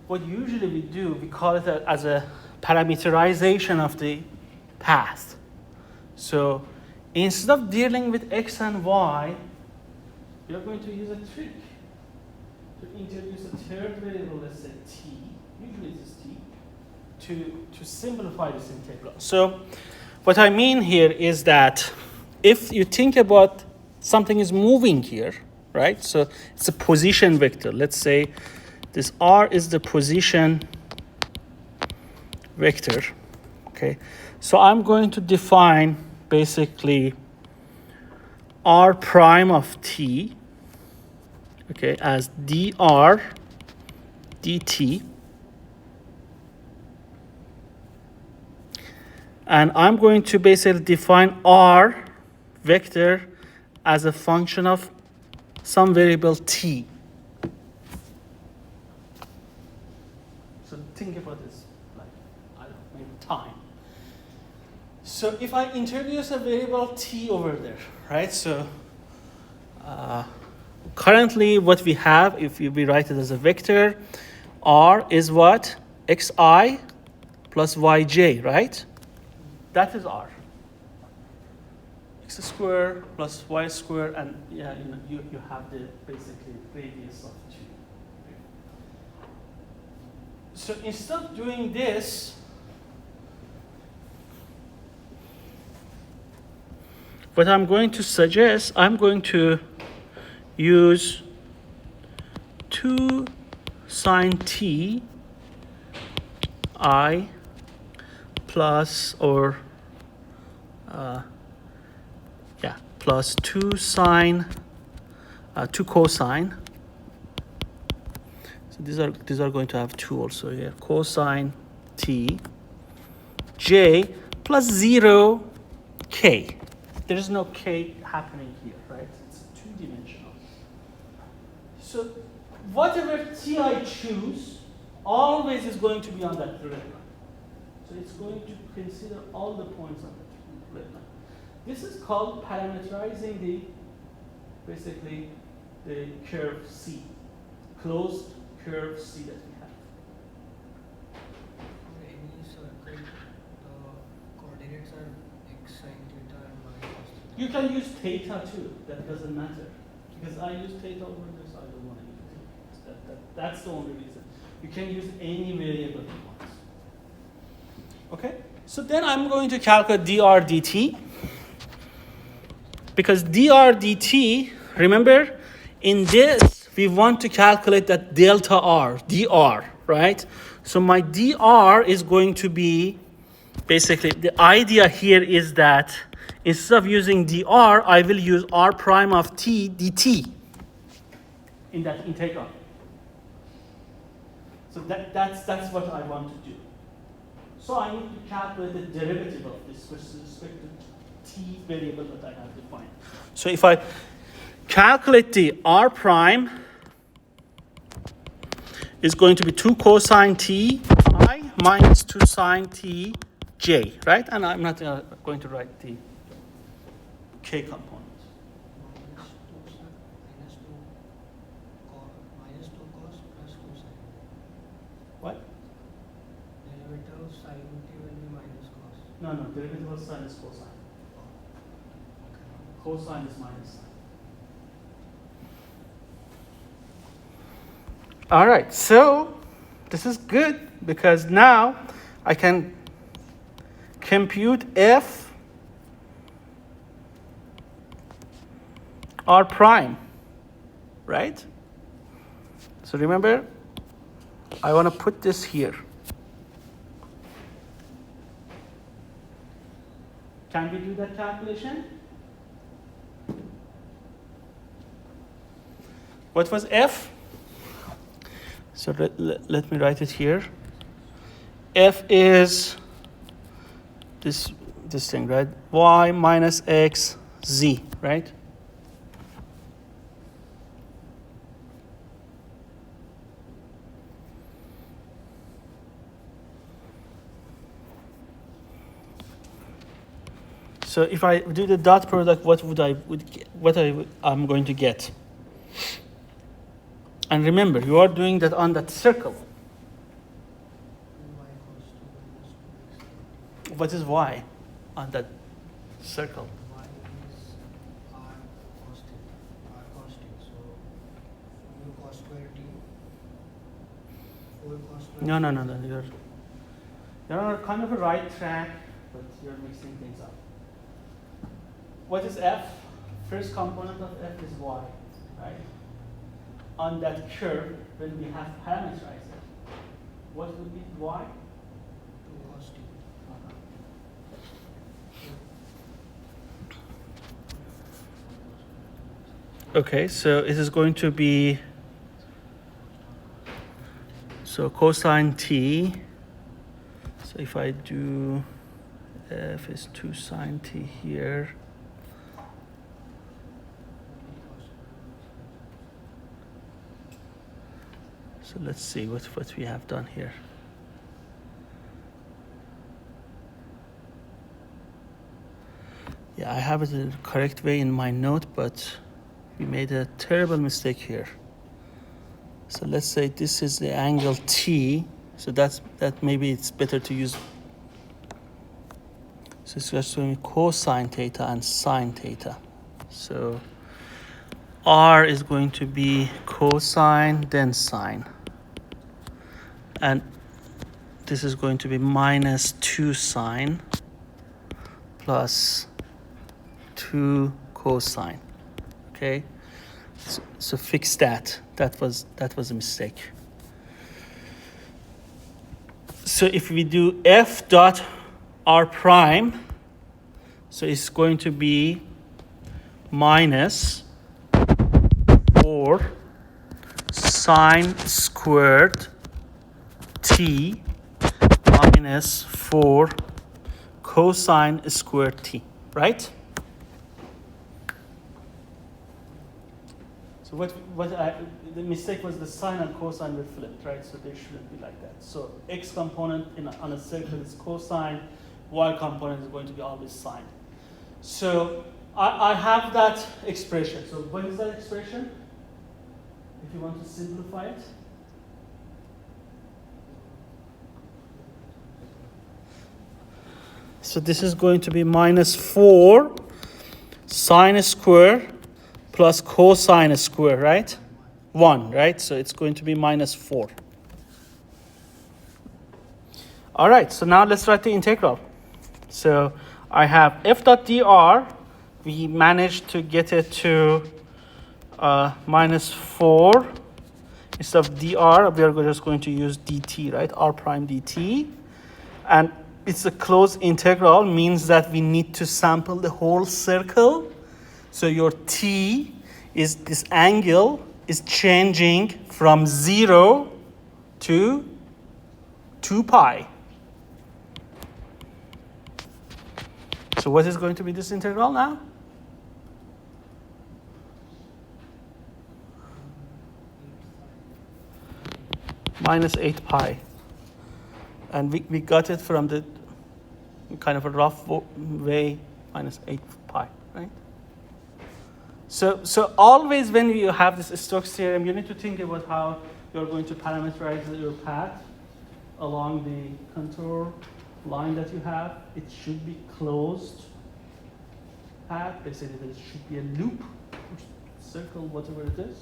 what usually we do, we call it as a parameterization of the path. So instead of dealing with x and y, we are going to use a trick to introduce a third variable, let's say t, usually it is t, to simplify this integral. So what I mean here is that if you think about something is moving here, right? So it's a position vector. Let's say this r is the position vector, okay? So I'm going to define basically r prime of t, okay, as dr dt. And I'm going to basically define r vector as a function of some variable t. So think about this, like, I don't know, maybe time. So if I introduce a variable t over there, right? So currently what we have, if we write it as a vector, r is what? xi plus yj, right? That is r. X squared plus y squared, and yeah, you have the basically radius of 2. So instead of doing this, what I'm going to suggest, I'm going to use 2 sine t I plus plus 2 sine 2 cosine. So these are going to have 2 also here. Cosine t j plus 0 k. There is no k happening here, right? It's 2-dimensional. So whatever t I choose always is going to be on that red line. So it's going to consider all the points on the red line. This is called parameterizing basically the curve C, closed curve C that we have. For any circle, the coordinates are x, sine theta, and y cos theta. You can use theta too. That doesn't matter because I use theta over this. I don't want to use theta. That's the only reason. You can use any variable you want. Okay. So then I'm going to calculate dr dt. Because dr dt, remember, in this, we want to calculate that delta r, dr, right? So my dr is going to be, basically, the idea here is that instead of using dr, I will use r prime of t dt in that integral. So that's what I want to do. So I need to calculate the derivative of this with respect to t variable that I have defined. So if I calculate the r prime, is going to be 2 cosine t I minus 2 sine t j, right? And I'm not going to write the k component. Minus 2 cos plus 2 sine. What? Derivative of sine t will be minus cos. No, derivative of sine is cosine. Cosine is minus sine. All right, so this is good because now I can compute f r prime, right? So remember, I want to put this here. Can we do that calculation? What was f? So let me write it here. F is this thing, right? Y minus x z, right? So if I do the dot product, I'm going to get? And remember, you are doing that on that circle. What is y on that circle? Y is r cos t. So 4 cos square t. 4 cos square. No. You're on kind of a right track, but you're mixing things up. What is f? First component of f is y, right? On that curve, when we have parameterized it, what would be y? 2 cos t. Okay, so it is going to be, so cosine t. So if I do f is 2 sine t here. So let's see what we have done here. Yeah, I have it the correct way in my note, but we made a terrible mistake here. So let's say this is the angle T. So that maybe it's better to use. So it's just doing cosine theta and sine theta. So R is going to be cosine, then sine. And this is going to be minus 2 sine plus 2 cosine. Okay? So fix that. That was a mistake. So if we do f dot r prime, so it's going to be minus 4 sine squared t minus 4 cosine squared t, right? So the mistake was the sine and cosine were flipped, right? So they shouldn't be like that. So x component on a circle is cosine, y component is going to be always sine. So I have that expression. So what is that expression? If you want to simplify it. So this is going to be minus 4 sine square plus cosine square, right? 1, right? So it's going to be minus 4. All right, so now let's write the integral. So I have f dot dr. We managed to get it to minus 4. Instead of dr, we are just going to use dt, right? R prime dt. And it's a closed integral, means that we need to sample the whole circle. So your t is this angle is changing from 0 to 2 pi. So what is going to be this integral now? Minus 8 pi. And we got it from the kind of a rough way, minus 8 pi, right? So always when you have this Stokes theorem, you need to think about how you're going to parameterize your path along the contour line that you have. It should be closed path. Basically, there should be a loop, circle, whatever it is.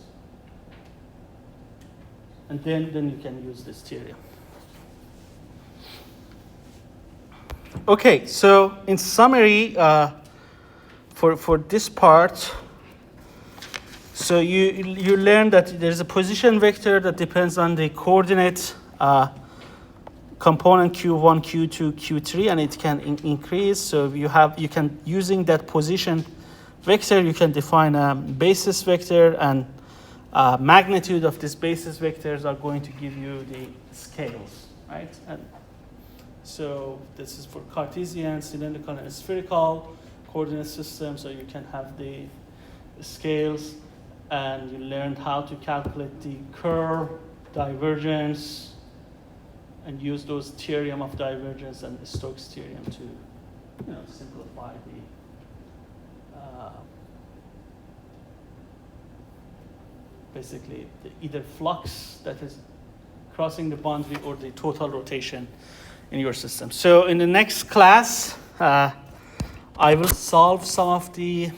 And then you can use this theorem. Okay, so in summary, for this part, so you learned that there's a position vector that depends on the coordinate component Q1, Q2, Q3, and it can increase. So you can using that position vector, you can define a basis vector, and magnitude of these basis vectors are going to give you the scales, right? And so this is for Cartesian, cylindrical, and spherical coordinate system. So you can have the scales, and you learned how to calculate the curve, divergence, and use those theorem of divergence and Stokes theorem to, simplify the basically either flux that is crossing the boundary or the total rotation in your system. So in the next class, I will solve some of the